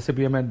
SAPM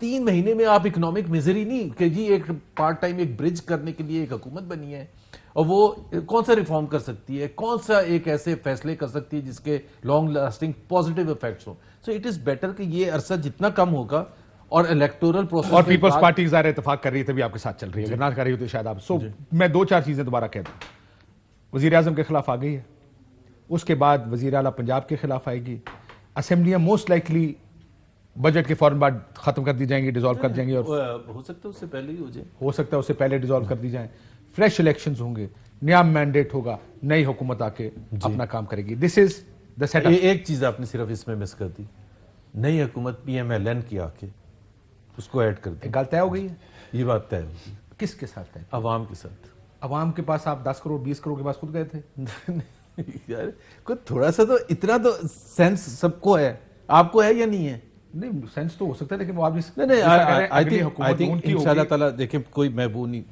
3 مہینے میں آپ اکنامک میزری نہیں کہ جی ایک پارٹ ٹائم ایک برج کرنے کے لیے ایک حکومت بنی ہے اور وہ کون سا ریفارم کر سکتی ہے, کون سا ایک ایسے فیصلے کر سکتی ہے جس کے لانگ لاسٹنگ پازیٹیو افیکٹس ہوں. سو اٹ از بیٹر کہ یہ عرصہ جتنا کم ہوگا اور الیکٹورل پروسیس اور پیپلز پارٹی ظاہر اتفاق کر رہی ہے تبھی آپ کے ساتھ چل رہی ہے, اگر نہ کر رہی ہو تو شاید آپ میں 2-4 چیزیں دوبارہ کہہ دوں. وزیر اعظم کے خلاف آ گئی ہے, اس کے بعد وزیر اعلیٰ پنجاب کے خلاف آئے گی, اسمبلیاں موسٹ لائکلی بجٹ کے فوراً بعد ختم کر دی جائیں گی, ڈیزالو کر جائیں گی, اور ہو سکتا ہے اس سے پہلے ہی ہو جائے, ہو سکتا ہے اس سے پہلے ڈیزالو کر دی جائیں. فریش الیکشنز ہوں گے, نیا مینڈیٹ ہوگا, نئی حکومت آ کے اپنا کام کرے گی. دس از دا سیٹ اپ. ایک چیز آپ نے صرف اس میں مس کر دی, نئی حکومت پی ایم ایل این کی آ کے اس کو ایڈ کر دی. گل طے ہو گئی ہے, یہ بات طے ہوگی. کس کے ساتھ طے؟ عوام کے ساتھ. عوام کے پاس آپ 10 کروڑ 20 کروڑ کے پاس خود گئے تھے. یار کوئی تھوڑا سا تو اتنا تو سینس سب کو ہے, آپ کو ہے یا نہیں ہے؟ نہیں سینس تو ہو سکتا ہے, لیکن وہ آپ نہیں, ان شاء اللہ تعالیٰ دیکھیں کوئی محبوب نہیں,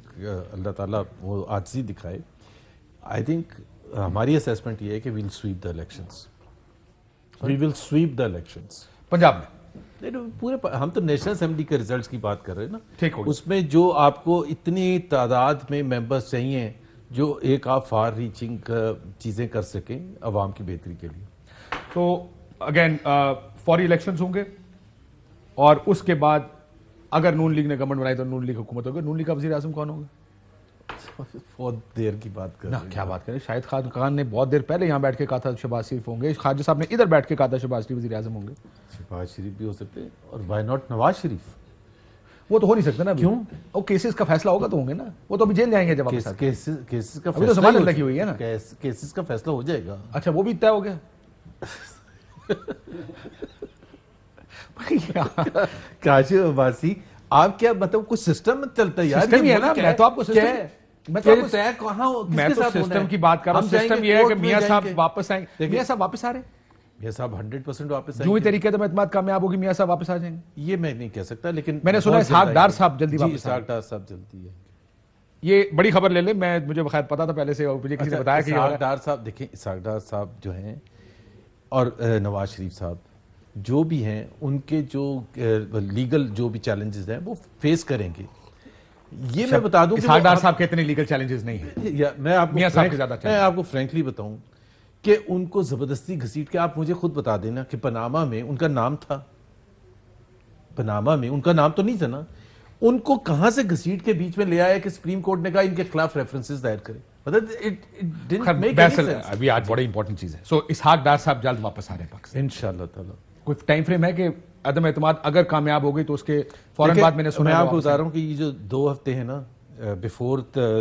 اللہ تعالیٰ وہ عاجزی دکھائے. آئی تھنک ہماری اسیسمنٹ یہ ہے کہ ویل سویپ دا الیکشنز, وی ول سویپ دا الیکشنز پنجاب میں. پورے ہم تو نیشنل اسمبلی کے ریزلٹس کی بات کر رہے ہیں نا, ٹھیک ہو, اس میں جو آپ کو اتنی تعداد میں ممبرس چاہیے جو ایک آپ فار ریچنگ چیزیں کر سکیں عوام کی بہتری کے لیے. تو اگین فوری الیکشنز ہوں گے, اور اس کے بعد اگر نون لیگ نے گورنمنٹ بنائی تو نون لیگ حکومت ہوگی. نون لیگ کا وزیر اعظم کون ہوگا؟ بہت دیر کی بات کر رہے ہیں. کیا بات کریں, شاہد خان نے بہت دیر پہلے یہاں بیٹھ کے کہا تھا شہباز شریف ہوں گے, خواجہ صاحب نے ادھر بیٹھ کے کہا تھا شہباز شریف وزیر اعظم ہوں گے. شہباز شریف بھی ہو سکتے ہیں, اور وائی ناٹ نواز شریف. وہ تو ہو نہیں سکتا نا. کیوں؟ وہ کیسز کا فیصلہ ہوگا تو ہوں گے نا, وہ تو ابھی جیل جائیں گے جب کیسز کا ابھی تو ضمانت لگی ہوئی ہے نا. کیسز کا فیصلہ ہو جائے گا. اچھا وہ بھی طے ہو گیا. کاشف عباسی, آپ کیا مطلب کچھ سسٹم چلتا ہے یار؟ سسٹم ہی ہے نا. میں تو آپ کو سسٹم کی بات کر رہا ہوں. سسٹم یہ ہے کہ میاں صاحب واپس آئیں گے. میاں صاحب واپس آ رہے ہیں, میاں صاحب 100% واپس آئیں جو گے. ہی طریقے سے اعتماد کامیاب ہوگی میاں صاحب واپس آ جائیں گے. یہ میں نہیں کہہ سکتا, لیکن میں نے سنا ہے اسحاق ڈار صاحب جلدی واپس. اسحاق ڈار صاحب جلدی ہے. یہ بڑی خبر لے لیں, مجھے بخیر پتا تھا پہلے سے, مجھے کسی نے بتایا کہ اسحاق ڈار صاحب, دیکھیں اسحاق ڈار صاحب جو ہیں اور نواز شریف صاحب جو بھی ہیں, ان کے جو لیگل جو بھی چیلنجز ہیں وہ فیس کریں گے. یہ میں بتا دوں کہ اسحاق ڈار صاحب کے اتنے لیگل چیلنجز نہیں ہیں. میں آپ کو فرینکلی بتاؤں کہ ان کو زبردستی گھسیٹ کے, آپ مجھے خود بتا دینا کہ پاناما میں ان کا نام تھا, پاناما میں ان کا نام تو نہیں تھا نا, ان کو کہاں سے گھسیٹ کے بیچ میں لے آیا کہ سپریم کورٹ نے کہا ان کے خلاف ریفرنسز دائر کریں. ابھی آج بڑی امپورٹنٹ چیز ہے. سو اسحاق ڈار صاحب جلد واپس آ رہے ہیں پاکستان انشاءاللہ تعالیٰ. کوئی ٹائم فریم ہے کہ عدم اعتماد اگر کامیاب ہو گئی تو اس کے فوراً بعد میں نے سنا, میں آپ کو بتا رہا ہوں کہ یہ جو 2 ہفتے ہیں نا before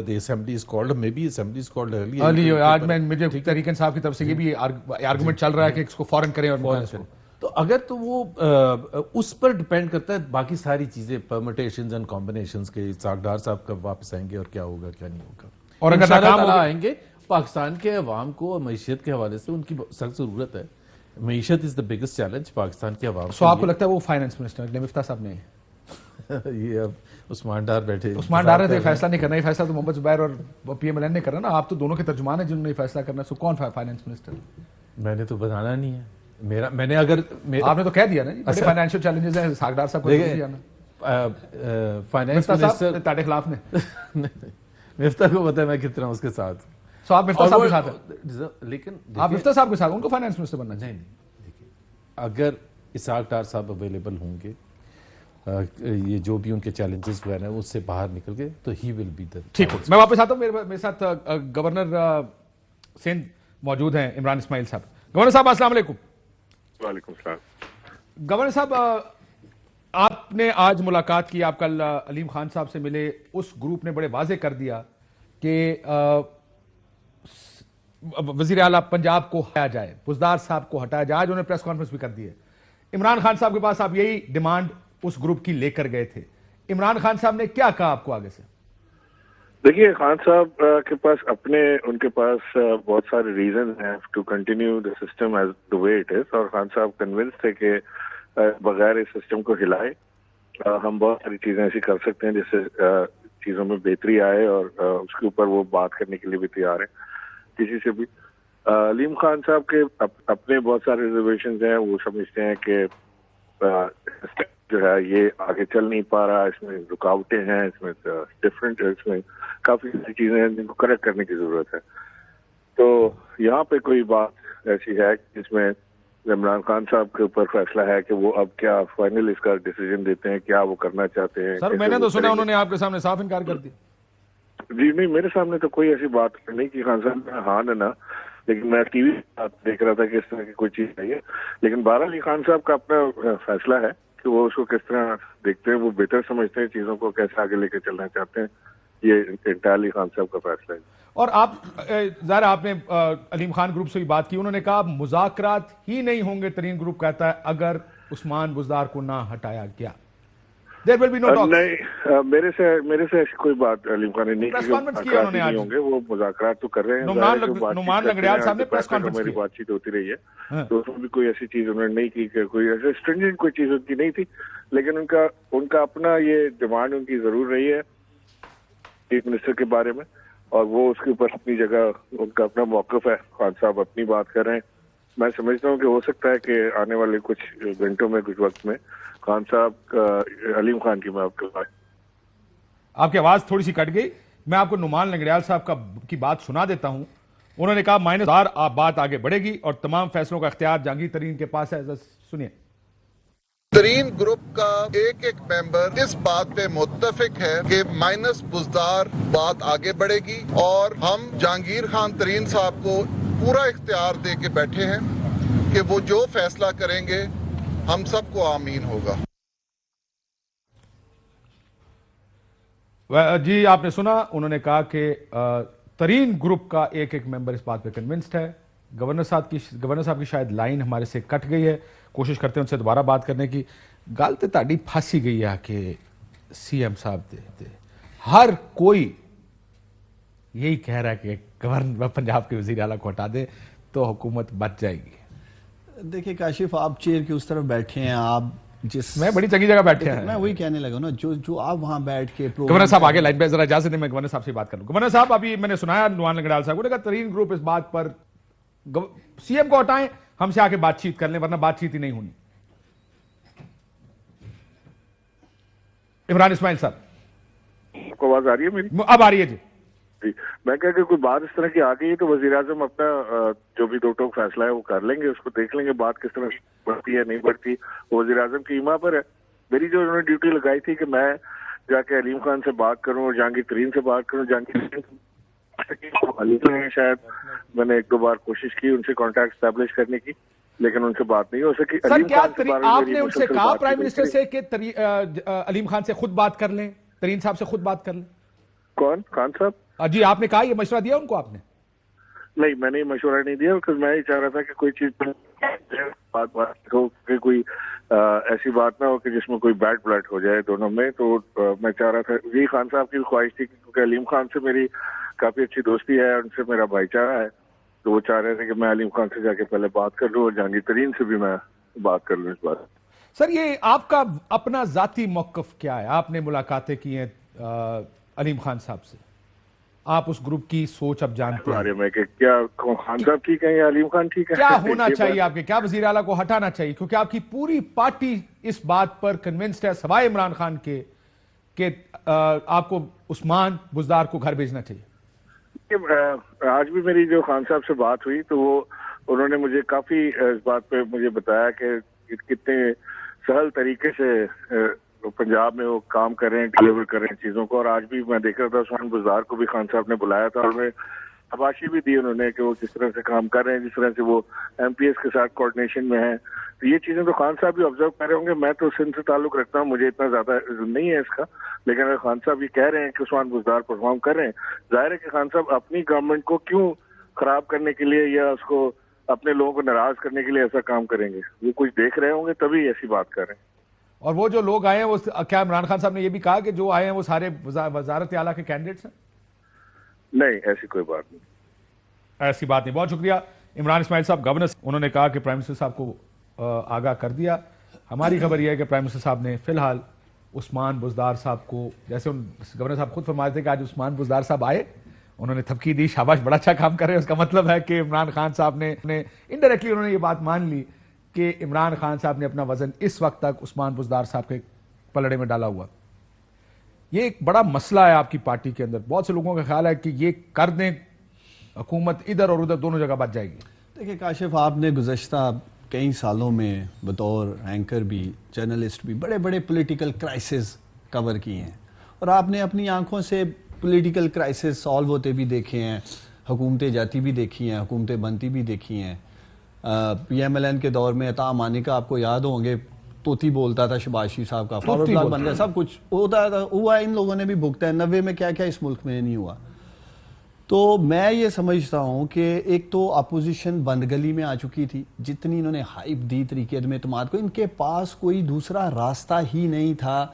the assembly is called, may be assembly is called early, آج میں مجھے طریقن صاحب کی طرف سے یہ بھی آرگومنٹ چل رہا ہے کہ اس کو فوراً کریں اور تو اگر تو وہ اس پر ڈپینڈ کرتا ہے باقی ساری چیزیں پرمیٹیشنز اینڈ کمبینیشنز کے اسحاق ڈار صاحب کب واپس آئیں گے اور کیا ہوگا کیا نہیں ہوگا. اور اگر ناکام آئیں گے, پاکستان کے عوام کو معیشت کے حوالے سے ان کی سخت ضرورت ہے. معیشت از دا بگیسٹ چیلنج پاکستان کے عوام. سو آپ کو لگتا ہے وہ فائنانس منسٹر مفتاح صاحب نے یہ اب عثمان ڈار بیٹھے, عثمان ڈار نے فیصلہ نہیں کرنا, یہ فیصلہ تو محمد زبیر اور پی ایم ایل این نے کرنا نا. آپ تو دونوں کے ترجمان ہیں جنہوں نے فیصلہ کرنا. سو کون فائنانس منسٹر؟ میں نے تو بتانا نہیں ہے, میں نے اگر آپ نے تو کہہ دیا نا جی فائنینشیل چیلنجز ہیں اسحاق ڈار صاحب کو. فائنانس منسٹر تاڑے خلاف نے مفتاح کو پتا ہے میں کتنا اس کے ساتھ. سو آپ مفتاح صاحب کے ساتھ ہیں, لیکن آپ مفتاح صاحب کے ساتھ ان کو فائنانس منسٹر بننا چاہیے. دیکھیے اگر اسحاق ڈار صاحب اویلیبل ہوں گے, یہ جو بھی ان کے چیلنجز وغیرہ ہیں اس سے باہر نکل گئے تو ہی ول بی. ٹھیک ہو, میں واپس آتا ہوں. میرے ساتھ گورنر سندھ موجود ہیں عمران اسماعیل صاحب. گورنر صاحب السلام علیکم. وعلیکم السلام. گورنر صاحب آپ نے آج ملاقات کی, آپ کل علیم خان صاحب سے ملے. اس گروپ نے بڑے واضح کر دیا کہ وزیر اعلیٰ پنجاب کو ہٹایا جائے, بزدار صاحب کو ہٹایا جائے. آج انہوں نے پریس کانفرنس بھی کر دی ہے. عمران خان صاحب کے پاس آپ یہی ڈیمانڈ اس گروپ کی لے کر گئے تھے. عمران خان صاحب نے کیا کہا آپ کو آگے سے؟ دیکھیے خان صاحب کے پاس ان کے پاس بہت سارے ریزنز ہیں to continue the system as the way it is, اور خان صاحب کنونس تھے کہ بغیر اس سسٹم کو ہلائے ہم بہت ساری چیزیں ایسی کر سکتے ہیں جس سے چیزوں میں بہتری آئے, اور اس کے اوپر وہ بات کرنے کے لیے بھی تیار ہیں کسی سے بھی. علیم خان صاحب کے اپنے بہت سارے ریزرویشنز ہیں. وہ سمجھتے ہیں کہ جو ہے یہ آگے چل نہیں پا رہا, اس میں رکاوٹیں ہیں, اس میں ڈفرینٹ, اس میں کافی ساری چیزیں ہیں جن کو کریکٹ کرنے کی ضرورت ہے. تو یہاں پہ کوئی بات ایسی ہے جس میں عمران خان صاحب کے اوپر فیصلہ ہے کہ وہ اب کیا فائنل اس کا ڈیسیجن دیتے ہیں, کیا وہ کرنا چاہتے ہیں. سر میں نے تو سنا انہوں نے آپ کے سامنے صاف انکار کر دیا. جی نہیں, میرے سامنے تو کوئی ایسی بات نہیں کہ خان صاحب نے ہاں نہ, لیکن میں ٹی وی دیکھ رہا تھا کہ اس طرح کی کوئی چیز نہیں ہے. لیکن بہرحال خان صاحب کا اپنا فیصلہ ہے کہ وہ اس کو کس طرح دیکھتے ہیں, وہ بہتر سمجھتے ہیں چیزوں کو, کیسے آگے لے کے چلنا چاہتے ہیں. یہ انٹائرلی خان صاحب کا فیصلہ ہے. اور آپ ظاہر آپ نے علیم خان گروپ سے بھی بات کی, انہوں نے کہا مذاکرات ہی نہیں ہوں گے, ترین گروپ کہتا ہے, اگر عثمان بزدار کو نہ ہٹایا گیا. There will be no talks. نہیں, میرے سے ایسی کوئی بات علیم خان نے نہیں کی. مذاکرات نہیں ہوں گے, وہ مذاکرات تو کر رہے ہیں. نعمان لنگڑیال صاحب نے پریس کانفرنس کی, میری بات چیت ہوتی رہی ہے, تو اس میں بھی کوئی ایسی چیز انہوں نے نہیں کی کہ کوئی ایسے اسٹرنجنٹ کوئی چیز ان کی نہیں تھی. لیکن ان کا اپنا یہ ڈیمانڈ ان کی ضرور رہی ہے چیف منسٹر کے بارے میں, اور وہ اس کے اوپر اپنی جگہ ان کا اپنا موقف ہے. خان صاحب اپنی بات کر رہے ہیں. میں سمجھتا ہوں کہ ہو سکتا ہے کہ آنے والے کچھ گھنٹوں میں, کچھ وقت میں خان صاحب علیم خان کی میں آپ کی آواز تھوڑی سی کٹ گئی. میں آپ کو نعمان لنگڑیال صاحب کی بات سنا دیتا ہوں. انہوں نے کہا مائنسدار بات آگے بڑھے گی اور تمام فیصلوں کا اختیار جہانگیر ترین کے پاس ہے. سنیے. ترین گروپ کا ایک ایک ممبر اس بات پہ متفق ہے کہ مائنس بزدار بات آگے بڑھے گی, اور ہم جہانگیر خان ترین صاحب کو پورا اختیار دے کے بیٹھے ہیں کہ وہ جو فیصلہ کریں گے ہم سب کو آمین ہوگا. جی آپ نے سنا, انہوں نے کہا کہ ترین گروپ کا ایک ایک ممبر اس بات پہ کنونسڈ ہے. گورنر صاحب کی شاید لائن ہمارے سے کٹ گئی ہے, کوشش کرتے ہیں ان سے دوبارہ بات کرنے کی. گل تو تہاڈی پھاسی گئی ہے کہ سی ایم صاحب دے ہر کوئی یہی کہہ رہا ہے کہ گورنر پنجاب کے وزیر اعلیٰ کو ہٹا دے تو حکومت بچ جائے گی. دیکھیں کاشف, آپ چیئر کے اس طرف بیٹھے ہیں, آپ میں بڑی چنگی جگہ بیٹھے ہیں, میں وہی کہنے لگا نا, جو آپ وہاں بیٹھ کے گورنر صاحب آگے لائن پہ, ذرا اجازت دیں میں گورنر صاحب سے بات کروں. گورنر صاحب, ابھی میں نے سنایا نعمان لنگڑیال صاحب کو, کہا ترین گروپ اس بات پر سی ایم کو ہٹائیں, ہم سے آ کے بات چیت کر لیں, ورنہ بات چیت ہی نہیں ہونی. عمران اسماعیل صاحب, آپ کو آواز آ رہی ہے میری؟ اب آ رہی ہے. جی میں کہا کہ کوئی بات اس طرح کی آ گئی ہے تو وزیر اعظم اپنا جو بھی دو ٹوک فیصلہ ہے وہ کر لیں گے, اس کو دیکھ لیں گے بات کس طرح بڑھتی ہے نہیں بڑھتی. وزیر اعظم کی ایما پر ہے. میری جو انہوں نے ڈیوٹی لگائی تھی کہ میں جا کے علیم خان سے بات کروں اور جہانگیر ترین سے بات کروں. جہانگیر ترین شاید میں نے ایک دو بار کوشش کی ان سے کانٹیکٹ اسٹیبلش کرنے کی, لیکن ان سے بات نہیں ہو سکی. سر کیا آپ نے ان سے کہا پرائم منسٹر سے کہ علیم خان سے خود بات کر لیں, ترین صاحب سے خود بات کر لیں؟ کون خان صاحب؟ جی آپ نے کہا, یہ مشورہ دیا ان کو آپ نے؟ نہیں, میں نے مشورہ نہیں دیا, کیونکہ میں یہ چاہ رہا تھا کہ کوئی چیز بات ہو کہ کوئی ایسی بات نہ ہو کہ جس میں کوئی بیڈ بلڈ ہو جائے دونوں میں. تو میں چاہ رہا تھا, یہ خان صاحب کی خواہش تھی, کیونکہ علیم خان سے میری کافی اچھی دوستی ہے, ان سے میرا بھائی چارہ ہے, تو وہ چاہ رہے تھے کہ میں علیم خان سے جا کے پہلے بات کر لوں اور جہانگیر ترین سے بھی میں بات کر لوں اس بات. سر یہ آپ کا اپنا ذاتی موقف کیا ہے؟ آپ نے ملاقاتیں کی ہیں علیم خان صاحب سے, آپ اس گروپ کی سوچ اب جانتے ہیں, میں کہ کیا خان صاحب ٹھیک ہے یا علیم خان ٹھیک ہے, کیا ہونا چاہیے آپ کے, کیا وزیر اعلیٰ کو ہٹانا چاہیے؟ کیونکہ آپ کی پوری پارٹی اس بات پر کنونسڈ ہے سوائے عمران خان کے کہ آپ کو عثمان بزدار کو گھر بھیجنا چاہیے. آج بھی میری جو خان صاحب سے بات ہوئی تو وہ انہوں نے مجھے کافی اس بات پہ مجھے بتایا کہ کتنے سہل طریقے سے پنجاب میں وہ کام کر رہے ہیں, ڈیلیور کر رہے ہیں چیزوں کو. اور آج بھی میں دیکھ رہا تھا عثمان بزدار کو بھی خان صاحب نے بلایا تھا, اور میں شاباشی بھی دی انہوں نے کہ وہ کس طرح سے کام کر رہے ہیں, جس طرح سے وہ ایم پی ایس کے ساتھ کوآرڈینیشن میں ہیں. تو یہ چیزیں تو خان صاحب بھی آبزرو کر رہے ہوں گے. میں تو سندھ سے تعلق رکھتا ہوں, مجھے اتنا زیادہ نہیں ہے اس کا, لیکن اگر خان صاحب یہ کہہ رہے ہیں کہ عثمان بزدار پرفارم کر رہے ہیں, ظاہر ہے کہ خان صاحب اپنی گورنمنٹ کو کیوں خراب کرنے کے لیے یا اس کو اپنے لوگوں کو ناراض کرنے کے لیے ایسا کام کریں گے. وہ کچھ دیکھ رہے ہوں گے تبھی ایسی بات کر رہے ہیں. اور وہ جو لوگ آئے ہیں وہ کیا عمران خان صاحب نے یہ بھی کہا کہ جو آئے ہیں وہ سارے وزارت اعلیٰ کے کینڈیڈیٹس ہیں؟ نہیں, ایسی کوئی بات نہیں. ایسی بات نہیں. بہت شکریہ عمران اسماعیل صاحب, گورنر. انہوں نے کہا کہ پرائم منسٹر صاحب کو آگاہ کر دیا. ہماری خبر یہ ہے کہ پرائم منسٹر صاحب نے فی الحال عثمان بزدار صاحب کو, جیسے گورنر صاحب خود فرماتے تھے کہ آج عثمان بزدار صاحب آئے, انہوں نے تھپکی دی, شاباش بڑا اچھا کام کر رہے ہیں. اس کا مطلب ہے کہ عمران خان صاحب نے انڈائریکٹلی انہوں نے یہ بات مان لی کہ عمران خان صاحب نے اپنا وزن اس وقت تک عثمان بزدار صاحب کے پلڑے میں ڈالا ہوا. یہ ایک بڑا مسئلہ ہے آپ کی پارٹی کے اندر. بہت سے لوگوں کا خیال ہے کہ یہ کر دیں حکومت ادھر اور ادھر دونوں جگہ بچ جائے گی. دیکھیں کاشف، آپ نے گزشتہ کئی سالوں میں بطور اینکر بھی، جرنلسٹ بھی، بڑے بڑے پولیٹیکل کرائسس کور کیے ہیں، اور آپ نے اپنی آنکھوں سے پولیٹیکل کرائسس سالو ہوتے بھی دیکھے ہیں، حکومتیں جاتی بھی دیکھی ہیں، حکومتیں بنتی بھی دیکھی ہیں. پی ایم ایل این کے دور میں عطا امانی کا آپ کو یاد ہوں گے، توتی بولتا تھا شہباز شریف صاحب کا، فاروق بلاک بن گیا، سب کچھ ہوتا تھا، ہوا ان لوگوں نے بھی بھگتا ہے. 90 میں کیا کیا اس ملک میں نہیں ہوا. تو میں یہ سمجھتا ہوں کہ ایک تو اپوزیشن بند گلی میں آ چکی تھی، جتنی انہوں نے ہائپ دی تحریک عدم اعتماد کو، ان کے پاس کوئی دوسرا راستہ ہی نہیں تھا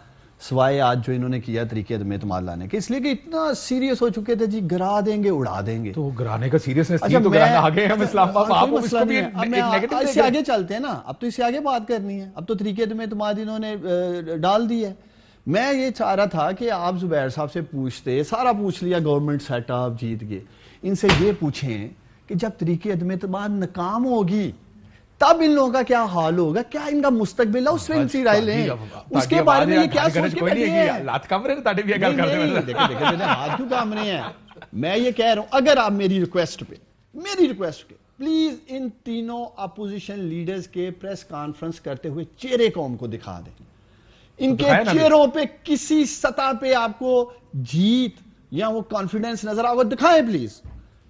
سوائے آج جو انہوں نے کیا تحریک عدم اعتماد لانے کے، اس لیے کہ اتنا سیریس ہو چکے تھے جی، گرا دیں گے اڑا دیں گے. تو گرانے کا سیریسنس تھی تو گرانا آگے ہم اسلام آباد آپ اس کو بھی ایک نیگیٹو اس سے آگے چلتے ہیں نا، اب تو اس سے آگے بات کرنی ہے. اب تو تحریک عدم اعتماد انہوں نے ڈال دی ہے. میں یہ چاہ رہا تھا کہ آپ زبیر صاحب سے پوچھتے، سارا پوچھ لیا، گورنمنٹ سیٹ اپ جیت گئے، ان سے یہ پوچھیں کہ جب تحریک عدم اعتماد ناکام ہوگی تب ان لوگوں کا کیا حال ہوگا، کیا ان کا مستقبل ہے، اس میں ان سے رائے لیں. اس کے بارے میں یہ کیا سوچ کے بیٹھے ہیں؟ لات کام رہے تاڑے بھی اگر کرتے ہیں. دیکھیں ہاتھ کیوں کام رہے ہیں. میں یہ کہہ رہا ہوں، اگر آپ میری ریکویسٹ پہ پلیز ان تینوں اپوزیشن لیڈرز کے پریس کانفرنس کرتے ہوئے چہرے قوم کو دکھا دیں. ان کے چہروں پہ کسی سطح پہ آپ کو جیت یا وہ کانفیڈنس نظر آگا، دکھائیں پلیز.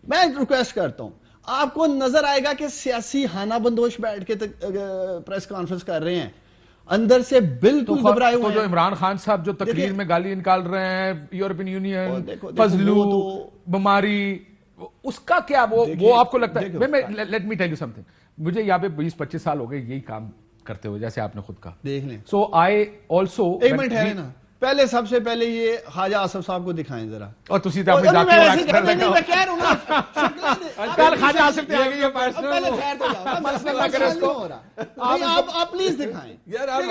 میں ریکویسٹ کرتا ہوں، آپ کو نظر آئے گا کہ سیاسی خانہ بندوش بیٹھ کے پریس کانفرنس کر رہے ہیں، اندر سے بالکل گھبرائے ہوئے ہیں. جو عمران خان صاحب جو تقریر میں گالی نکال رہے ہیں، یورپین یونین، فضلو، بیماری، اس کا کیا وہ آپ کو لگتا ہے؟ Let me tell you some thing, مجھے یہاں پہ 20-25 سال ہو گئے یہی کام کرتے ہوئے، جیسے آپ نے خود کہا. دیکھ لیں. سو آئی آلسو ایک منٹ ہے نا، پہلے سب سے پہلے یہ خواجہ آصف صاحب کو دکھائیں ذرا. اور تسی تو اپنی ذاتی میں کہہ رہا ہوں نا، کل خواجہ آصف تے آگئی ہے پہلے خیر تو جاؤ، مسئلہ نہ کرے اس کو. آپ پلیز دکھائیں یار، آپ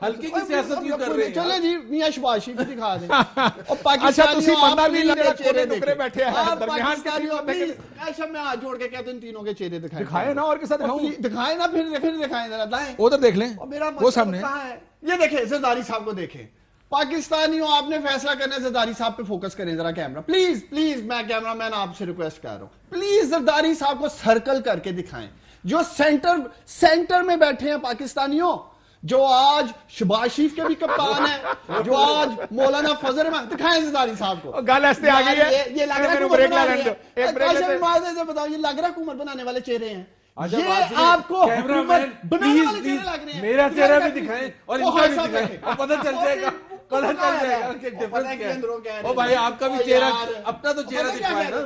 ہلکی کی سیاست کیوں کر رہے ہیں؟ چلے جی میاں شہباز شریف دکھا دیں. اور اچھا تسی بندہ بھی لگا چہرے ٹکڑے بیٹھے ہیں درمیان کے پاکستانیوں، ایسا میں ہاتھ جوڑ کے کہتا ہوں ان تینوں کے چہرے دکھائیں. دکھائے نا، اور کے ساتھ دکھائیں نا، پھر دکھائیں ذرا، دائیں ادھر دیکھ لیں وہ سامنے. یہ دیکھیں زرداری صاحب کو دیکھیں. پاکستانیوں آپ نے فیصلہ کرنا ہے، زرداری صاحب پہ فوکس کریں ذرا کیمرہ پلیز. میں کیمرہ مین آپ سے ریکویسٹ کر رہا ہوں، پلیز زرداری صاحب کو سرکل کر کے دکھائیں، جو سینٹر میں بیٹھے ہیں پاکستانیوں، جو آج شہباز شریف کے بھی کپتان ہیں، جو آج مولانا فضل الرحمان. دکھائیں زرداری صاحب کو. گل ایسے آ گئی ہے، یہ لگ رہا ہے بریک لا لیں. بتاؤ، یہ لگ رہا ہے حکومت بنانے والے چہرے ہیں. یہ آپ کو میرا چہرہ بھی دکھائیں اور ان کا بھی دکھائیں، پتہ چل جائے گا او بھائی آپ کا بھی چہرہ، اپنا تو چہرہ دکھائیں نا.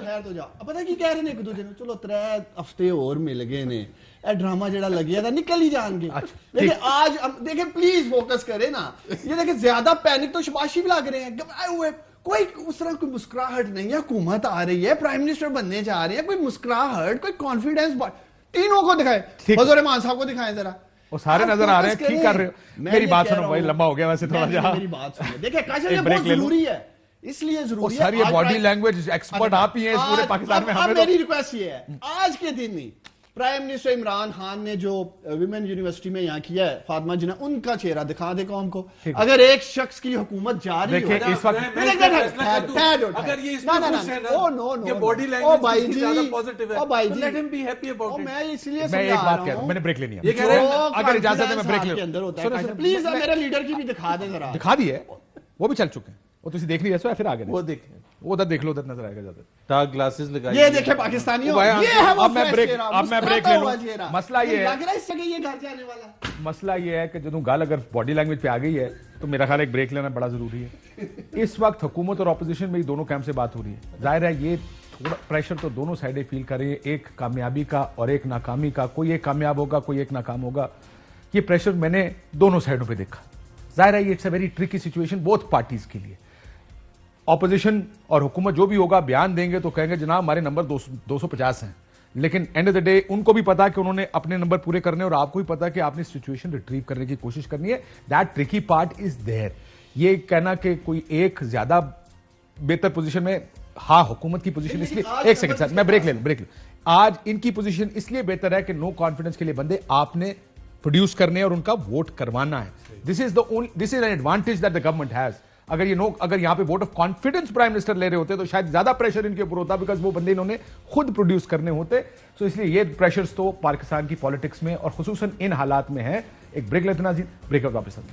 پتہ کی کہہ رہے ہیں ایک دوسرے نے، چلو 3 ہفتے اور مل گئے نے، اے ڈرامہ جڑا لگیا تھا نکل ہی جان گے. لیکن آج دیکھیں پلیز فوکس کریں نا. یہ دیکھیں زیادہ پینک تو شہباز شریف لگ رہے ہیں، گھبرائے ہوئے. کوئی اس طرح کوئی مسکراہٹ نہیں ہے. حکومت آ رہی ہے، پرائم منسٹر بننے جا رہے ہیں، کوئی مسکراہٹ، کوئی کانفیڈنس. تینوں کو دکھائیں، فضل الرحمان صاحب کو دکھائیں ذرا. وہ سارے نظر آ رہے ہیں، ٹھیک کر رہے ہو. میری بات سنو بھائی، لمبا ہو گیا ویسے تھوڑا جہاں. میری بات سنو، دیکھیں کاشف یہ بہت ضروری ہے، اس لیے ضروری ہے. ساری باڈی لینگویج ایکسپرٹ آپ ہی ہیں اس پورے پاکستان میں. ہمیں میری ریکویسٹ یہ ہے، آج کے دن نہیں، پرائم منسٹر عمران خان نے جو ویمن یونیورسٹی میں یہاں کیا ہے، فاطمہ جناح، ان کا چہرہ دکھا دے قوم کو. اگر ایک شخص کی حکومت جا رہی دیکھیں اس وقت اگر یہ اس میں خوش ہے نا کہ باڈی لینگویج کی زیادہ پوزیٹیو ہے تو لیٹ ہم بی ہیپی اباؤٹ اٹ. میں اس لیے میں ایک بات کہہ رہا ہوں، میں نے بریک لینی ہے. یہ کہہ رہے ہیں اگر اجازت ہے میں بریک لوں. پلیز میرے لیڈر کی بھی دکھا دیں ذرا. دکھا دی ہے، وہ بھی چل چکے ہیں، وہ تسی دیکھ لیے پھر آگے وہ دیکھیں، وہ ادھر دیکھ لو، ادھر نظر آئے گا زیادہ. ڈارک گلاسز لگائیں. یہ دیکھیں پاکستانیوں، یہ ہے وہ اب میں بریک لے لوں. مسئلہ یہ ہے، لگ رہا ہے اس جگہ یہ گھر جانے والا. مسئلہ یہ ہے کہ جدوں گل اگر باڈی لینگویج پہ آ گئی ہے تو میرا خیال ہے ایک بریک لینا بڑا ضروری ہے. اس وقت حکومت اور اپوزیشن میں دونوں کیمپ سے بات ہو رہی ہے. ظاہر ہے یہ تھوڑا پریشر تو دونوں سائڈیں فیل کر رہی ہیں، ایک کامیابی کا اور ایک ناکامی کا. کوئی ایک کامیاب ہوگا، کوئی ایک ناکام ہوگا. یہ پریشر میں نے دونوں سائڈوں پہ دیکھا. ظاہر ہے یہ it's a very tricky situation both parties کے لیے. اپوزیشن اور حکومت جو بھی ہوگا بیان دیں گے تو کہیں گے جناب ہمارے نمبر 250 ہیں، لیکن اینڈ آف دا ڈے ان کو بھی پتا کہ انہوں نے اپنے نمبر پورے کرنے، اور آپ کو بھی پتا کہ آپ نے سچویشن ریٹریو کرنے کی کوشش کرنی ہے. دیٹ ٹرکی پارٹ از دیر. یہ کہنا کہ کوئی ایک زیادہ بہتر پوزیشن میں ہاں حکومت کی پوزیشن اس لیے, ایک سیکنڈ سر میں بریک لے لوں, آج ان کی پوزیشن اس لیے بہتر ہے کہ نو کانفیڈنس کے لیے بندے آپ نے پروڈیوس کرنے اور ان کا ووٹ کروانا ہے. This is an advantage that the government has. اگر یہاں پہ vote of confidence prime minister لے رہے ہوتے تو شاید زیادہ پریشر ان کے اوپر ہوتا, بیکاز وہ بندے انہوں نے خود پروڈیوس کرنے ہوتے. سو اس لیے یہ پریشرز تو پاکستان کی پالیٹکس میں اور خصوصاً ان حالات میں ہے. ایک بریک لیتے ناظرین, بریک اپ واپس آتے.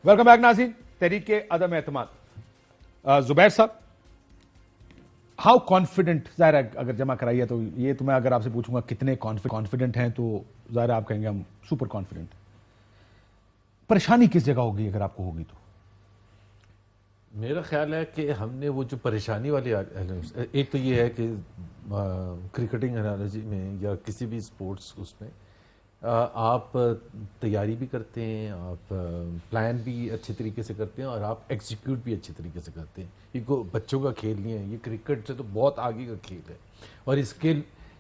ویلکم بیک ناظرین. تحریک عدم اعتماد, زبیر صاحب ہاؤ کانفیڈنٹ, ظاہر ہے اگر جمع کرائی ہے تو یہ تو میں اگر آپ سے پوچھوں گا کتنے کانفیڈنٹ ہیں تو ظاہر آپ کہیں گے ہم سپر کانفیڈنٹ. پریشانی کس جگہ ہوگی اگر آپ کو ہوگی تو؟ میرا خیال ہے کہ ہم نے وہ جو پریشانی والی, ایک تو یہ ہے کہ کرکٹنگ انالوجی میں یا کسی بھی سپورٹس اس میں آپ تیاری بھی کرتے ہیں, آپ پلان بھی اچھے طریقے سے کرتے ہیں اور آپ ایگزیکیوٹ بھی اچھے طریقے سے کرتے ہیں. یہ کوئی بچوں کا کھیل نہیں ہے, یہ کرکٹ سے تو بہت آگے کا کھیل ہے اور اس کے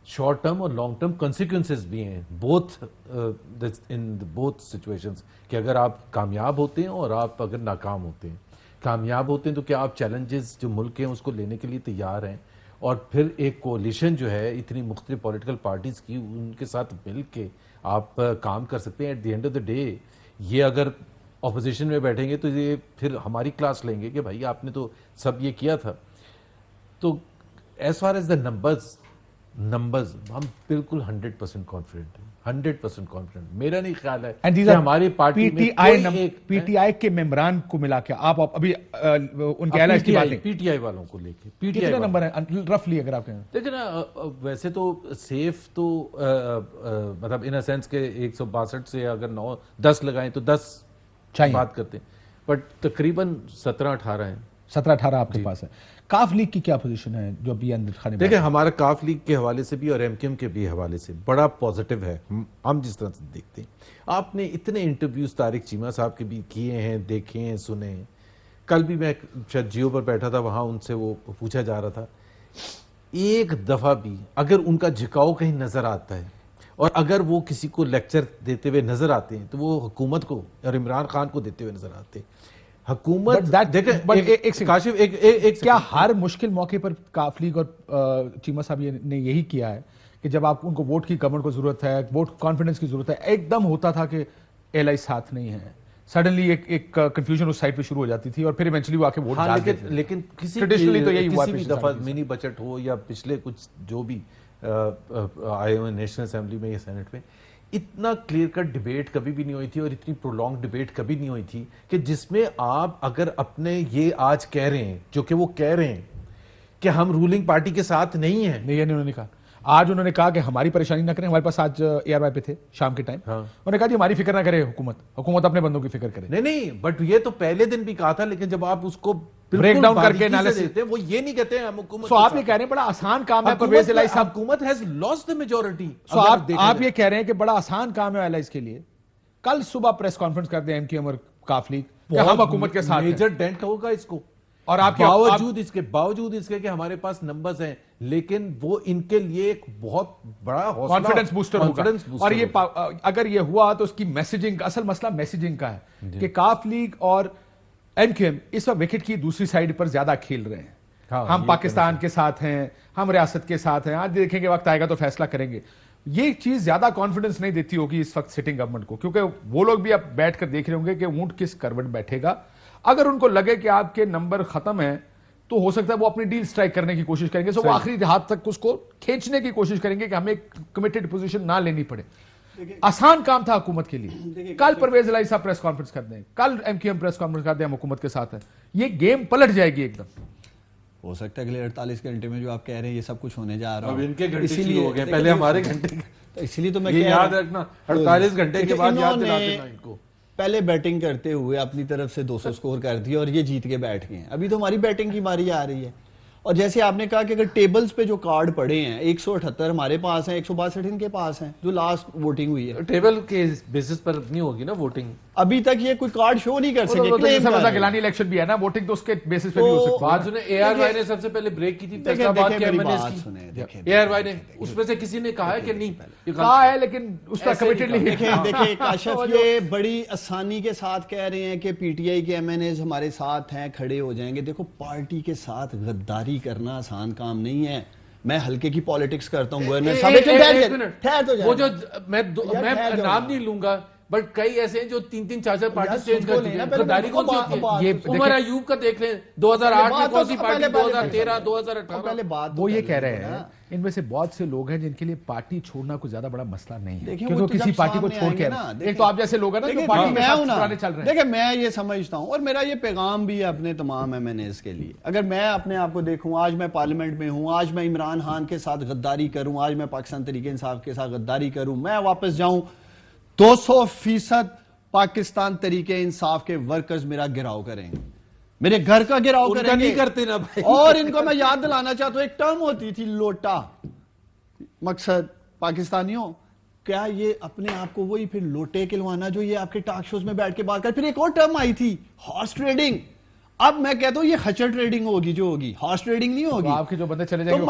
شارٹ ٹرم اور لانگ ٹرم کنسیکوینسز بھی ہیں ان بوتھ سچویشنز, کہ اگر آپ کامیاب ہوتے ہیں اور آپ اگر ناکام ہوتے ہیں. کامیاب ہوتے ہیں تو کیا آپ چیلنجز جو ملک ہیں اس کو لینے کے لیے تیار ہیں, اور پھر ایک کولیشن جو ہے اتنی مختلف پولیٹیکل پارٹیز کی, ان کے ساتھ مل کے آپ کام کر سکتے ہیں. At the end of the day یہ اگر اپوزیشن میں بیٹھیں گے تو یہ پھر ہماری کلاس لیں گے کہ بھائی آپ نے تو سب یہ کیا تھا. تو as far as the numbers ہم بالکل 100% کانفیڈنٹ ہیں, 100% کانفیڈنٹ. میرا نہیں خیال ہے کہ ہماری پارٹی میں پی ٹی آئی کے ممبران کو ملا کے آپ ابھی ان کے الائنس کی باتیں, پی ٹی آئی والوں کو لے کے, پی ٹی کتنے آئی نمبر ہیں رفلی اگر آپ کہیں؟ دیکھیں نا, ویسے تو سیف تو مطلب ان سینس کے 162 سے اگر 9-10 لگائیں تو 10 بات کرتے ہیں, بٹ تقریباً 17-18 ہیں. 17-18 آپ کے پاس ہے. کاف لیگ کی کیا پوزیشن ہے جو ابھی اندر خانے؟ دیکھیں ہمارا کاف لیگ کے حوالے سے بھی اور ایم کیو ایم کے بھی حوالے سے بڑا پازیٹیو ہے. ہم جس طرح سے دیکھتے ہیں, آپ نے اتنے انٹرویوز طارق چیمہ صاحب کے بھی کیے ہیں, دیکھے ہیں, سنے ہیں. کل بھی میں شاید جیو پر بیٹھا تھا, وہاں ان سے وہ پوچھا جا رہا تھا, ایک دفعہ بھی اگر ان کا جھکاؤ کہیں نظر آتا ہے اور اگر وہ کسی کو لیکچر دیتے ہوئے نظر آتے ہیں تو وہ حکومت کو اور عمران خان کو دیتے ہوئے نظر آتے ہیں. حکومت کیا ہر مشکل موقع پر کاف لیگ اور چیمہ صاحب نے یہی کیا ہے کہ جب آپ ان کو ووٹ کی گورنمنٹ کو ضرورت ہے, ووٹ کانفیڈنس کی ضرورت ہے, ایک دم ہوتا تھا کہ ایل آئی ساتھ نہیں ہے, سڈنلی ایک کنفیوژن اس سائڈ پہ شروع ہو جاتی تھی اور پھر ایونچولی وہ آ کے ووٹ ڈال دیتے تھے. لیکن کسی بھی دفعہ منی بجٹ ہو یا پچھلے کچھ جو بھی آئے ہوئے نیشنل اسمبلی میں یا سینٹ میں, اتنا کلیئر کٹ ڈیبیٹ کبھی بھی نہیں ہوئی تھی اور اتنی پرولونگ ڈیبیٹ کبھی نہیں ہوئی تھی کہ جس میں آپ اگر اپنے یہ آج کہہ رہے ہیں, جو کہ وہ کہہ رہے ہیں کہ ہم رولنگ پارٹی کے ساتھ نہیں ہیں. نہیں, انہوں نے کہا, آج انہوں نے کہا کہ ہماری پریشانی نہ کریں. ہمارے پاس آج اے آر وائی پہ تھے شام کے ٹائم, انہوں نے کہا جی ہماری فکر نہ کرے حکومت اپنے بندوں کی فکر کرے. نہیں, بٹ یہ تو پہلے دن بھی کہا تھا, لیکن جب آپ اس کو بریک ڈاؤن کر کے انالیسس دیتے ہیں, وہ یہ نہیں کہتے ہیں ہم حکومت. سو آپ یہ کہہ رہے ہیں بڑا آسان کام ہے پرویز الہی صاحب, حکومت ہیز لاسٹ دی میجورٹی. سو آپ یہ کہہ رہے ہیں کہ بڑا آسان کام ہے الائز کے لیے. کل صبح پریس کانفرنس کر دیں ایم کیو ایم اور کاف لیگ کہ ہم حکومت کے ساتھ ہیں. میجر ڈینٹ ہوگا اس کو, اور آپ باوجود اس کے کہ ہمارے پاس نمبرز ہیں, لیکن وہ ان کے لیے ایک بہت بڑا کانفیڈنس بوسٹر ہوگا. اور یہ اگر یہ ہوا تو اس کی میسیجنگ, اصل مسئلہ میسیجنگ کا ہے کہ کاف لیگ اور ایم کیو ایم اس وقت وکٹ کی دوسری سائیڈ پر زیادہ کھیل رہے ہیں. ہم پاکستان کے ساتھ ہیں, ہم ریاست کے ساتھ ہیں, آج دیکھیں گے وقت آئے گا تو فیصلہ کریں گے. یہ چیز زیادہ کانفیڈنس نہیں دیتی ہوگی اس وقت سٹنگ گورنمنٹ کو, کیونکہ وہ لوگ بھی اب بیٹھ کر دیکھ رہے ہوں گے کہ اونٹ کس کروٹ بیٹھے گا. اگر ان کو لگے کہ آپ کے نمبر ختم ہیں تو ہو سکتا ہے وہ اپنی ڈیل سٹرائک کرنے کی کوشش کریں گے. سو وہ آخری ہاتھ تک اس کو کھینچنے کی کوشش کریں گے کہ ہمیں کمیٹڈ پوزیشن نہ لینی پڑے. آسان کام تھا حکومت کے لیے. کل پرویز الہی صاحب پریس کانفرنس کر دیں, کل M Q M press conference کر دیں, ہم حکومت کے ساتھ ہیں, یہ گیم پلٹ جائے گی ایک دم. ہو سکتا ہے اگلے 48 گھنٹے میں جو آپ کہہ رہے ہیں یہ سب کچھ ہونے جا رہا ہے. ان کے گھنٹے شروع ہو گئے, پہلے ہمارے گھنٹے, اسی لیے تو میں یاد رکھنا 48 گھنٹے کے بعد یاد دلا دینا ان کو. پہلے بیٹنگ کرتے ہوئے اپنی طرف سے 200 سکور کر دیا اور یہ جیت کے بیٹھ گئے ہیں. ابھی تو ہماری بیٹنگ کی باری آ رہی ہے. اور جیسے آپ نے کہا کہ اگر ٹیبلز پہ جو کارڈ پڑے ہیں 178 ہمارے پاس ہیں, 162 ان کے پاس ہیں جو لاسٹ ووٹنگ ہوئی ہے. ٹیبل کے بیسس پر نہیں ہوگی نا ووٹنگ, ابھی تک یہ کوئی کارڈ شو نہیں کر سکے. گیلانی الیکشن بھی ہے نا, ووٹنگ تو اس کے بیسس پہ بھی ہو سکتی ہے. بات سنیں, اے آر وائی نے سب سے پہلے بریک کی تھی فیصلہ آباد کے ایم این ایز کی. اے آر وائی نے اس میں سے کسی نے کہا ہے کہ نہیں کہا ہے, لیکن اس کا کمیٹڈلی دیکھیں کاشف یہ بڑی آسانی کے ساتھ کہہ رہے ہیں کہ پی ٹی آئی کے ایم این ایز ہمارے ساتھ ہیں, کھڑے ہو جائیں گے. دیکھو پارٹی کے ساتھ غداری کرنا آسان کام نہیں ہے. میں ہلکے کی پالیٹکس کرتا ہوں. گورنر صاحب وہ جو میں نام نہیں لوں گا, بٹ کئی ایسے ہیں جو 3-3 4-4 پارٹی چینج کر چکے ہیں. غداری کون سی ہوتی ہے؟ عمر ایوب کا دیکھ لیں, 2008 میں کون سی پارٹی, 2013 2018. وہ یہ کہہ رہے ہیں ان میں سے بہت سے لوگ ہیں جن کے لیے پارٹی چھوڑنا کوئی زیادہ بڑا مسئلہ نہیں ہے, کیونکہ کسی پارٹی کو چھوڑ کے ایک تو آپ جیسے لوگ ہیں نا جو پارٹی میں چل رہے ہیں. دیکھیں میں یہ سمجھتا ہوں, اور میرا یہ پیغام بھی ہے اپنے تمام ایم این ایز کے لیے. اگر میں اپنے آپ کو دیکھوں, آج میں پارلیمنٹ میں ہوں, آج میں عمران خان کے ساتھ غداری کروں, آج میں پاکستان تحریک انصاف کے ساتھ غداری کروں, میں واپس جاؤں 200% پاکستان تحریک انصاف کے ورکرز میرا گھراؤ کریں گے, میرے گھر کا گھراؤ کریں گے. نہیں کرتے نا بھائی. اور ان کو میں یاد دلانا چاہتا ہوں, ایک ٹرم ہوتی تھی لوٹا. مقصد پاکستانیوں, کیا یہ اپنے آپ کو وہی پھر لوٹے کلوانا جو یہ آپ کے ٹاک شوز میں بیٹھ کے بات کر. پھر ایک اور ٹرم آئی تھی ہارس ٹریڈنگ. اب میں کہتا ہوں یہ خچر ٹریڈنگ ہوگی, جو ہوگی ہارس ٹریڈنگ نہیں ہوگی. آپ کے جو بندے چلے جائیں گے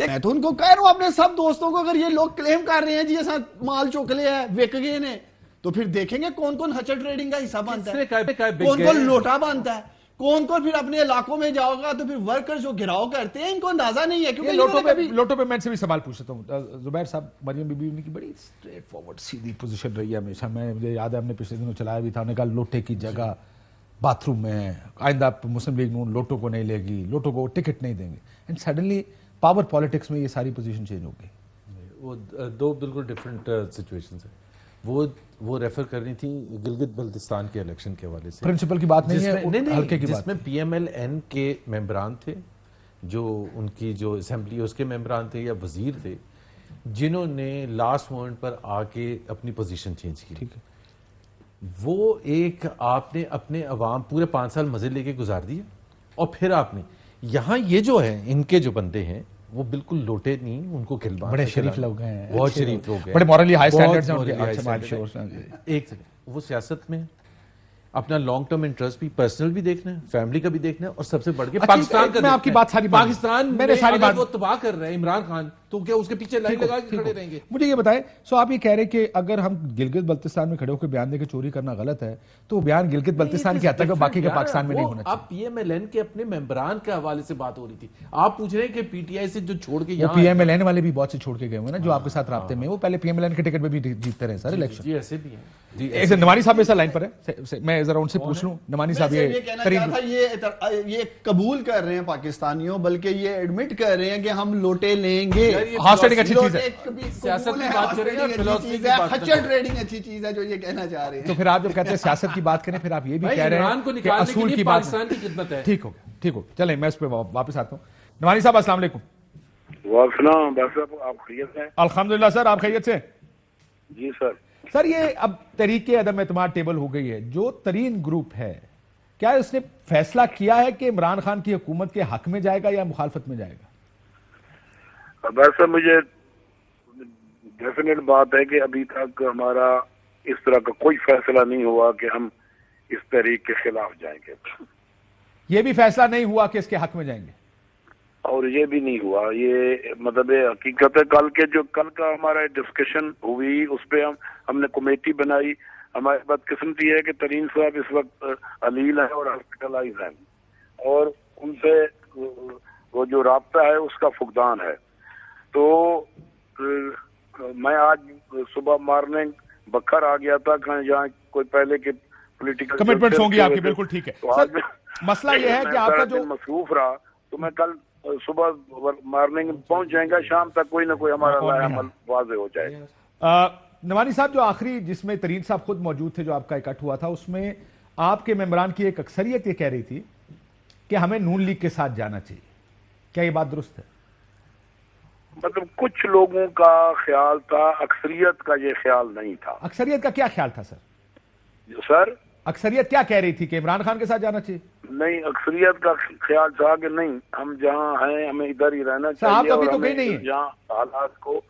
میں تو ان کو کہہ رہا ہوں اپنے سب دوستوں کو, اگر یہ لوگ کلیم کر رہے ہیں جی ایسا مال چوکلے ہیں وک گئے نے, تو پھر دیکھیں گے کون کون ہچر ٹریڈنگ کا حصہ بنتا ہے, کون کون لوٹا بنتا ہے, کون کون پھر اپنے علاقوں میں جاؤ گا تو پھر ورکر جو گھراؤ کرتے ہیں ان کو اندازہ نہیں ہے. کیونکہ لوٹو پہ میں سے بھی سوال پوچھ سکتا ہوں. زبیر صاحب, مریم بی بی کی بڑی اسٹریٹ فارورڈ سیدھی پوزیشن رہی ہے ہمیشہ. مجھے یاد ہے ہم نے پچھلے دنوں چلایا بھی تھا, انہوں نے کہا لوٹے کی جگہ باتھ روم میں, آئندہ مسلم لیگ نون لوٹو کو نہیں لے گی, لوٹو کو ٹکٹ نہیں دیں گے. اینڈ سڈنلی پاور پالیٹکس میں یہ ساری پوزیشن چینج ہو گئی. وہ دو بالکل ڈفرینٹ سچویشنز ہیں. وہ ریفر کر رہی تھی گلگت بلتستان کے الیکشن کے حوالے سے. پرنسپل کی بات نہیں ہے, ہلکے کی بات, جس میں پی ایم ایل این کے ممبران تھے, جو ان کی جو اسمبلی اس کے ممبران تھے یا وزیر تھے, جنہوں نے لاسٹ مومنٹ پر آ کے اپنی پوزیشن چینج کی. ٹھیک ہے, وہ ایک آپ نے اپنے عوام پورے 5 سال مزے لے کے گزار دیے, اور پھر آپ نے یہاں یہ جو ہے ان کے جو بندے ہیں وہ بالکل لوٹے نہیں, ان کو کھلبان بڑے شریف لوگ ہیں, بہت شریف لوگ ہیں, بڑے مورلی ہائی سٹینڈرڈز ہیں. ایک سیکنڈ, وہ سیاست میں اپنا لانگ ٹرم انٹرسٹ بھی, پرسنل بھی دیکھنا ہے, فیملی کا بھی دیکھنا ہے, اور سب سے بڑھ کے پاکستان کا. میں آپ کی بات ساری پاکستان میں اگر وہ تباہ کر رہے ہیں عمران خان, تو کیا اس کے پیچھے لائن لگا کے کھڑے رہیں گے؟ مجھے یہ بتائیں, سو آپ یہ کہہ رہے کہ اگر ہم گلگت بلتستان میں کھڑے ہو کے بیان دے کے چوری کرنا غلط ہے, تو بیان گلگت بلتستان کی حد تک باقی کے پاکستان میں نہیں ہونا چاہیے. اب پی ایم ایل این کے اپنے ممبران کے حوالے سے بات ہو رہی تھی, آپ پوچھ رہے ہیں کہ پی ٹی آئی سے جو چھوڑ کے یہاں, پی ایم ایل این والے بھی بہت سے چھوڑ کے گئے ہوئے نا جو آپ کے ساتھ رابطے میں, وہ پہلے پی ایم ایل این کے ٹکٹ پہ بھی جیتتے رہے سر الیکشن. جی ایسے بھی ہیں. ایسے نمانی صاحب ایسا لائن پر ہے, میں ذرا ان سے پوچھ لوں. نمانی صاحب یہ قبول کر رہے ہیں پاکستانیوں, بلکہ یہ ایڈمٹ کر رہے ہیں کہ ہم لوٹے لیں گے. ہارس ٹریڈنگ اچھی چیز ہے, سیاست کی بات کریں گے, فلسفی کی بات خچر ٹریڈنگ اچھی چیز ہے جو یہ کہنا چاہ رہے ہیں. تو پھر آپ جب کہتے ہیں سیاست کی بات کریں, پھر آپ یہ بھی کہہ رہے ہیں کہ اصول کی بات. پاکستان کی خدمت ہے. ٹھیک ہو, چلیں میں اس پہ واپس آتا ہوں. نمانی صاحب السلام علیکم. وعلیکم السلام. صاحب آپ خیریت ہیں؟ الحمدللہ سر, آپ خیریت سے؟ جی سر. سر یہ اب تحریک عدم اعتماد ٹیبل ہو گئی ہے, جو ترین گروپ ہے, کیا اس نے فیصلہ کیا ہے کہ عمران خان کی حکومت کے حق میں جائے گا یا مخالفت میں جائے گا؟ ویسے مجھے ڈیفینیٹ بات ہے کہ ابھی تک ہمارا اس طرح کا کوئی فیصلہ نہیں ہوا کہ ہم اس تحریک کے خلاف جائیں گے. یہ بھی فیصلہ نہیں ہوا کہ اس کے حق میں جائیں گے, اور یہ بھی نہیں ہوا. یہ مطلب حقیقت ہے, کل کا ہمارا ڈسکشن ہوئی, اس پہ ہم نے کمیٹی بنائی. ہماری بدقسمتی ہے کہ ترین صاحب اس وقت علیل ہیں اور ہاسپٹلائز ہیں, اور ان سے وہ جو رابطہ ہے اس کا فقدان ہے. تو میں آج صبح مارننگ بکھر آ گیا تھا, جہاں کوئی پہلے کے پولیٹیکل کمٹمنٹس ہوں گی آپ کی. بالکل ٹھیک ہے سر, مسئلہ یہ ہے کہ آپ کا جو مصروف رہا, تو میں کل صبح مارننگ پہنچ جائیں گا, شام تک کوئی نہ کوئی ہمارا عمل واضح ہو جائے گا. نوانی صاحب, جو آخری جس میں ترین صاحب خود موجود تھے, جو آپ کا اکٹھ ہوا تھا, اس میں آپ کے ممبران کی ایک اکثریت یہ کہہ رہی تھی کہ ہمیں نون لیگ کے ساتھ جانا چاہیے. کیا یہ بات درست ہے؟ مطلب کچھ لوگوں کا خیال تھا, اکثریت کا یہ خیال نہیں تھا. اکثریت کا کیا خیال تھا سر؟ سر اکثریت کیا کہہ رہی تھی کہ عمران خان کے ساتھ جانا چاہیے؟ نہیں, اکثریت کا خیال تھا کہ نہیں, ہم جہاں ہیں ہمیں ادھر ہی رہنا چاہیے, اور ہمیں جہاں حالات کو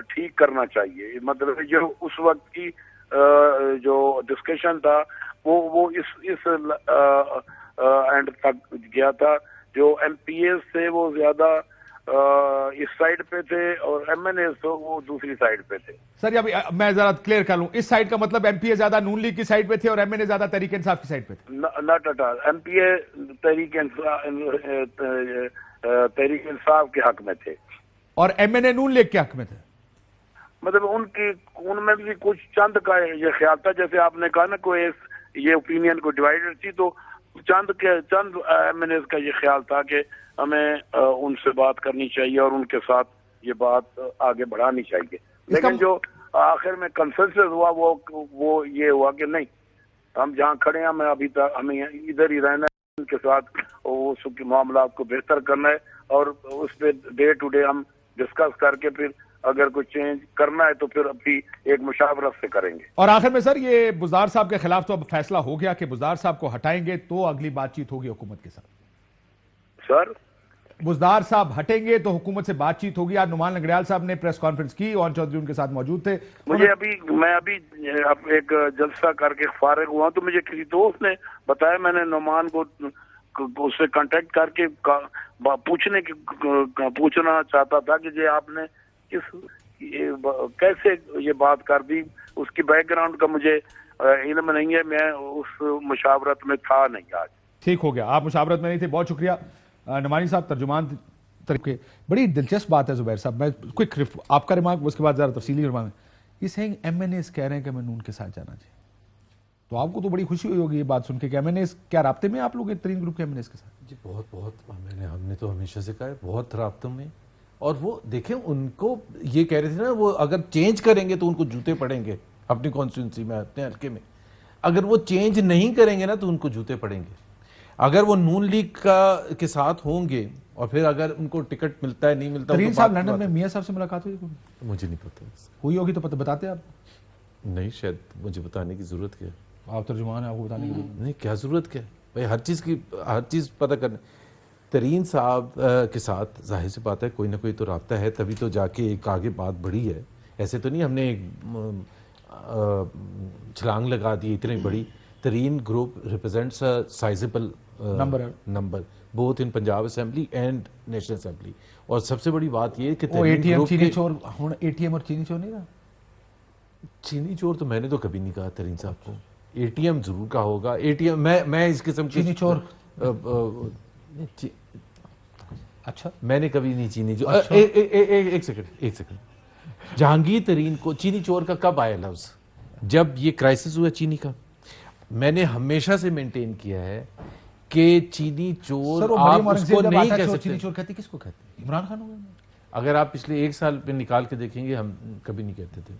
ٹھیک کرنا چاہیے. مطلب جو اس وقت کی جو ڈسکشن تھا وہ اس اینڈ تک گیا تھا. جو ایم پی ایز تھے وہ زیادہ اس سائڈ پہ تھے اور ایم این ایز تو وہ دوسری سائڈ پہ تھے. سر ابھی میں ذرا کلیئر کر لوں, اس سائڈ کا مطلب ایم پی اے زیادہ نون لیگ کی سائڈ پہ تھے اور ایم این اے زیادہ تحریک انصاف کی سائڈ پہ تھے؟ Not at all. M P A Tehreek Insaf کے حق میں تھے اور M N A Noon League کے حق میں تھے. مطلب ان میں بھی کچھ چند کا یہ خیال تھا, جیسے آپ نے کہا نا کوئی یہ اوپینین کو ڈیوائڈر تھی, تو چند ایم این ایز کا یہ خیال تھا کہ ہمیں ان سے بات کرنی چاہیے اور ان کے ساتھ یہ بات آگے بڑھانی چاہیے. لیکن جو آخر میں کنسنسس ہوا وہ یہ ہوا کہ نہیں, ہم جہاں کھڑے ہیں ہمیں ادھر ہی رہنا ہے, ان کے ساتھ اس کے معاملات کو بہتر کرنا ہے اور اس پہ ڈے ٹو ڈے ہم ڈسکس کر کے پھر اگر کوئی چینج کرنا ہے تو پھر ابھی ایک مشاورت سے کریں گے. اور آخر میں سر یہ بزدار صاحب کے خلاف تو اب فیصلہ ہو گیا کہ بزدار صاحب کو ہٹائیں گے تو اگلی بات چیت ہوگی حکومت کے ساتھ. سر بزدار صاحب ہٹیں گے تو حکومت سے بات چیت ہوگی. آج نعمان لنگڑیال صاحب نے پریس کانفرنس کی, اون چودھری ان کے ساتھ موجود تھے. میں ابھی ایک جلسہ کر کے فارغ ہوا تو مجھے کسی دوست نے بتایا, میں نے نعمان کو اس سے کانٹیکٹ کر کے پوچھنا چاہتا تھا کہ جی آپ نے کیسے یہ بات کر دی, اس کی بیک گراؤنڈ کا مجھے علم نہیں ہے, میں اس مشاورت میں تھا نہیں. آج ٹھیک ہو گیا, آپ مشاورت میں نہیں تھے, بہت شکریہ. نعمانی صاحب ترجمان کے بڑی دلچسپ بات ہے. زبیر صاحب میں کوئک آپ کا ریمارک اس کے بعد ذرا تفصیلی ریمارک. یہ سینگ ایم این ایز کہہ رہے ہیں کہ میں نون کے ساتھ جانا چاہیے, تو آپ کو تو بڑی خوشی ہوئی ہوگی یہ بات سن کے کہ ایم این ایز کیا رابطے میں آپ لوگ ترین گروپ کے ایم این ایز کے ساتھ؟ جی بہت ہم نے تو ہمیشہ سے کہا ہے بہت رابطوں میں. اور وہ دیکھیں ان کو یہ کہہ رہے تھے نا, وہ اگر چینج کریں گے تو ان کو جوتے پڑیں گے اپنی کانسٹیٹوئنسی میں, اپنے حلقے میں. اگر وہ چینج نہیں کریں گے نا تو ان کو جوتے پڑیں گے. اگر وہ نون لیگ کے ساتھ ہوں گے اور پھر اگر ان کو ٹکٹ ملتا ہے نہیں ملتا. ترین صاحب لندن میں میاں صاحب سے ملاقات ہوئی؟ مجھے نہیں پتا. ہوئی ہوگی تو بتاتے آپ؟ نہیں, شاید مجھے بتانے کی ضرورت کیا, آپ ترجمان ہیں, آپ کو بتانے کی نہیں, کیا ضرورت کیا بھائی, ہر چیز پتہ کرنے. ترین صاحب کے ساتھ ظاہر سی بات ہے کوئی نہ کوئی تو رابطہ ہے, تبھی تو جا کے ایک آگے بات بڑھی ہے. ایسے تو نہیں ہم نے چھلانگ لگا دی اتنی بڑی. Tareen group represents sizable number both in Punjab assembly and national assembly. اور سب سے بڑی بات یہ کہ اے ٹی ایم چینی چور اے ٹی ایم اور چینی چور نہیں رہا. چینی چور تو میں نے تو کبھی نہیں کہا ترین صاحب کو. اے ٹی ایم ضرور کا ہوگا. اے ٹی ایم میں اس قسم کی چینی چور اچھا میں نے کبھی نہیں چینی چور. ایک سیکنڈ. جہانگیر ترین کو چینی چور کا کب آیا لفظ؟ جب یہ کرائسس ہوا چینی کا. میں نے ہمیشہ سے مینٹین کیا ہے کہ چینی چور آپ اس کو نہیں کہہ سکتے. چینی چور کہتے کس کو کہتے؟ عمران خان ہو گئے. اگر آپ پچھلے ایک سال پہ نکال کے دیکھیں گے ہم کبھی نہیں کہتے تھے.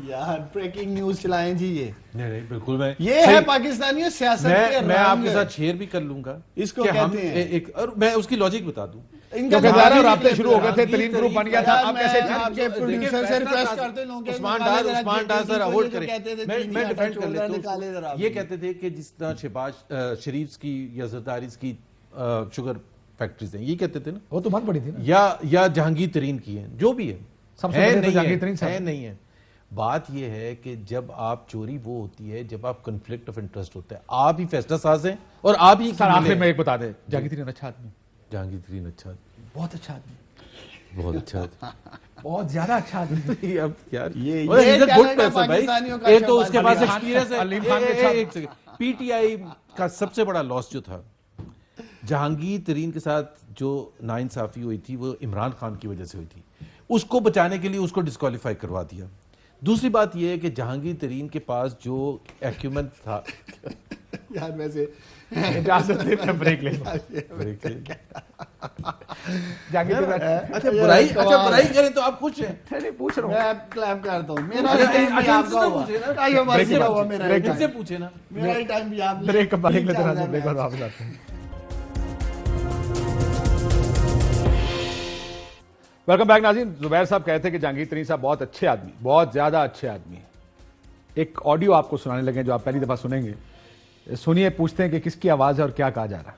یار بریکنگ نیوز چلائیں جی. یہ نہیں بالکل میں یہ ہے پاکستانیوں سیاست کے میں آپ کے ساتھ شیئر بھی کر لوں گا اس کو کہتے ہیں. اور میں اس کی لاجک بتا دوں. رابطے شروع ہو گئے تھے, ترین گروپ بن گیا تھا. آپ کیسے عثمان ڈار سر ہولڈ کریں, میں ڈیفینڈ کر لیتا ہوں. یہ کہتے تھے کہ جس طرح شہباز شریف کی یا زرداریز کی شوگر فیکٹریز ہیں, یہ کہتے تھے نا, وہ تو بہت بڑی تھی نا, یا جہانگیر ترین کی ہیں, جو بھی ہے سب سے بڑے جہانگیر ترین صاحب نہیں ہے. بات یہ ہے کہ جب آپ چوری وہ ہوتی ہے جب آپ کنفلکٹ آف انٹرسٹ ہوتا ہے. آپ ہی فیصلہ ساز ہیں اور آپ ہی. آخر میں ایک بتا دیں, جہانگیر ترین اچھا آدمی. جہانگیر ترین اچھا آدمی, بہت اچھا آدمی, بہت اچھا آدمی, بہت زیادہ اچھا آدمی. اب یار گڈ پرسن بھائی. ایک تو اس کے پاس ایکسپیرینس ہے. پی ٹی آئی کا سب سے بڑا لاس جو تھا جہانگیر ترین کے ساتھ جو ناانصافی ہوئی تھی وہ عمران خان کی وجہ سے ہوئی تھی. اس کو بچانے کے لیے اس کو ڈسکوالیفائی کروا دیا. دوسری بات یہ ہے کہ جہانگیر ترین کے پاس جو ایکیومن تھا. یار ویسے اجازت دے میں بریک لے لوں. اچھا برائی کریں تو آپ خوش ہیں؟ پوچھ رہا ہوں, میں کلیپ کرتا ہوں. میرا سے پوچھے نا, میرا ٹائم بھی آپ بریک لیتے ہیں, بریک اور واپس آتے ہیں. ویلکم بیک ناظرین. زبیر صاحب کہتے ہیں کہ جہانگیر ترین صاحب بہت اچھے آدمی, بہت زیادہ اچھے آدمی ہیں. ایک آڈیو آپ کو سنانے لگے جو آپ پہلی دفعہ سنیں گے. سنیے, پوچھتے ہیں کہ کس کی آواز ہے اور کیا کہا جا رہا ہے.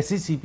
SCCP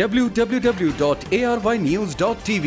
www.arYnews.tv.